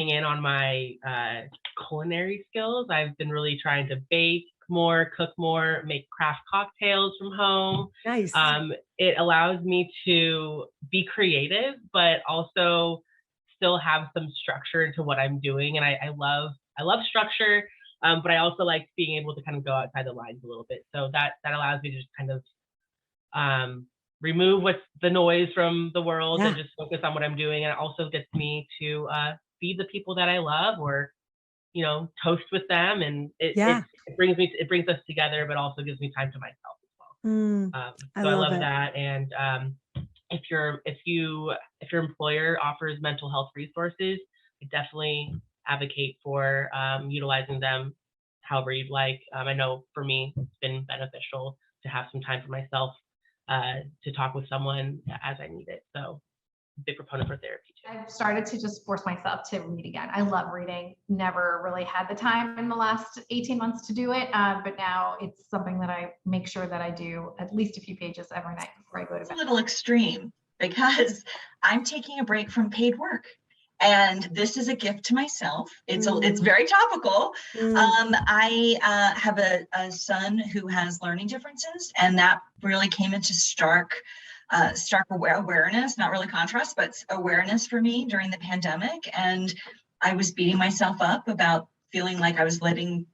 honing in on my culinary skills. I've been really trying to bake more, cook more, make craft cocktails from home. Nice. It allows me to be creative, but also still have some structure into what I'm doing. And I love structure, but I also like being able to kind of go outside the lines a little bit. So that allows me to just kind of remove what's the noise from the world and just focus on what I'm doing. And it also gets me to feed the people that I love, or toast with them, and it brings us together, but also gives me time to myself as well. So I love that. And if your employer offers mental health resources, I definitely advocate for utilizing them however you'd like. I know for me, it's been beneficial to have some time for myself, to talk with someone as I need it. So big proponent for therapy too. I've started to just force myself to read again. I love reading. Never really had the time in the last 18 months to do it, but now it's something that I make sure that I do at least a few pages every night before I go to bed. It's a little extreme because I'm taking a break from paid work. And this is a gift to myself. It's very topical. I have a son who has learning differences, and that really came into stark awareness, not really contrast, but awareness for me during the pandemic. And I was beating myself up about feeling like I was letting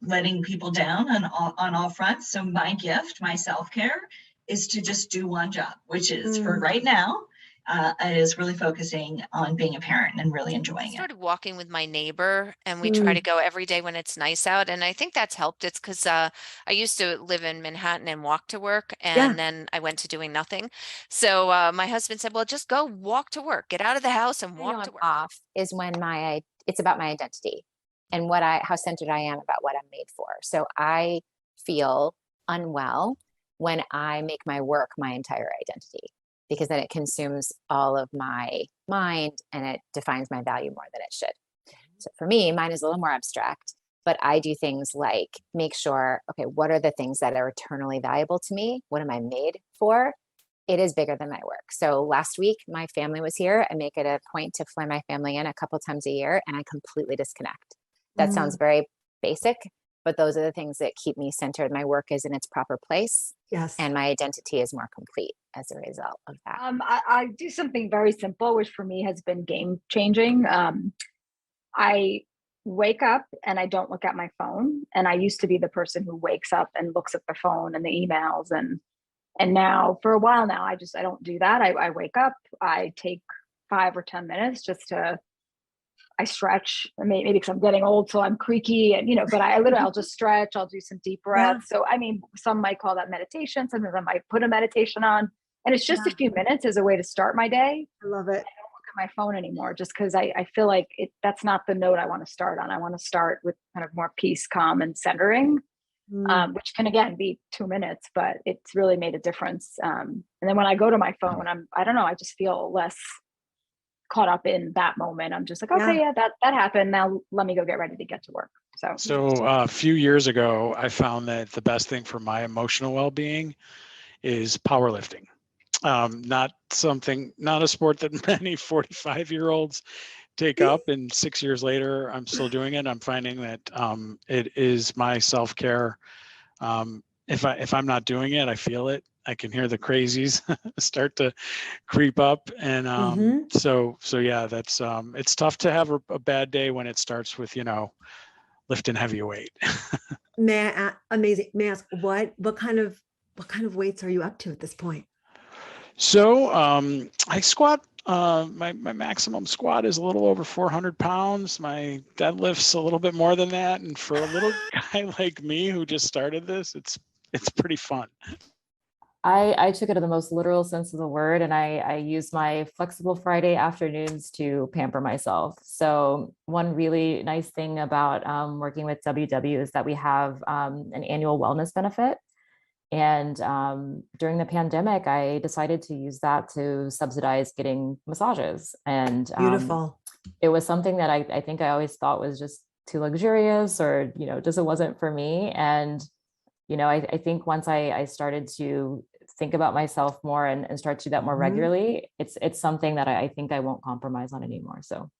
people down on all fronts. So my gift, my self-care, is to just do one job, which is for right now. It is really focusing on being a parent and really enjoying it. I started walking with my neighbor, and we try to go every day when it's nice out. And I think that's helped. It's because I used to live in Manhattan and walk to work, and then I went to doing nothing. So my husband said, well, just go walk to work, get out of the house and walk to work. Off is when it's about my identity and how centered I am about what I'm made for. So I feel unwell when I make my work my entire identity, because then it consumes all of my mind and it defines my value more than it should. So for me, mine is a little more abstract, but I do things like make sure, okay, what are the things that are eternally valuable to me? What am I made for? It is bigger than my work. So last week, my family was here. I make it a point to fly my family in a couple times a year, and I completely disconnect. That sounds very basic, but those are the things that keep me centered. My work is in its proper place. Yes. And my identity is more complete as a result of that. I do something very simple, which for me has been game changing. I wake up and I don't look at my phone. And I used to be the person who wakes up and looks at the phone and the emails. And now for a while now, I don't do that. I wake up, I take 5 or 10 minutes I stretch, maybe because I'm getting old, so I'm creaky, and but I'll just stretch. I'll do some deep breaths. So some might call that meditation. Sometimes I might put a meditation on, and it's just a few minutes as a way to start my day. I love it. I don't look at my phone anymore, just because I feel like that's not the note I want to start on. I want to start with kind of more peace, calm, and centering, which can again be 2 minutes, but it's really made a difference. And then when I go to my phone, I just feel less caught up in that moment. I'm just like, okay, that happened. Now let me go get ready to get to work. So a few years ago, I found that the best thing for my emotional well-being is powerlifting. Not a sport that many 45-year-olds take up, and 6 years later, I'm still doing it. I'm finding that it is my self-care. If I'm not doing it, I feel it. I can hear the crazies start to creep up. And so yeah, that's it's tough to have a bad day when it starts with, lifting heavy weight. Amazing. May I ask what kind of weights are you up to at this point? So I squat, my maximum squat is a little over 400 pounds. My deadlift's a little bit more than that. And for a little guy like me who just started this, it's pretty fun. I took it in the most literal sense of the word, and I use my flexible Friday afternoons to pamper myself. So one really nice thing about working with WW is that we have an annual wellness benefit. And during the pandemic, I decided to use that to subsidize getting massages. And beautiful. It was something that I think I always thought was just too luxurious, or, just it wasn't for me. And I think once I started to think about myself more and start to do that more regularly, it's something that I think I won't compromise on anymore. So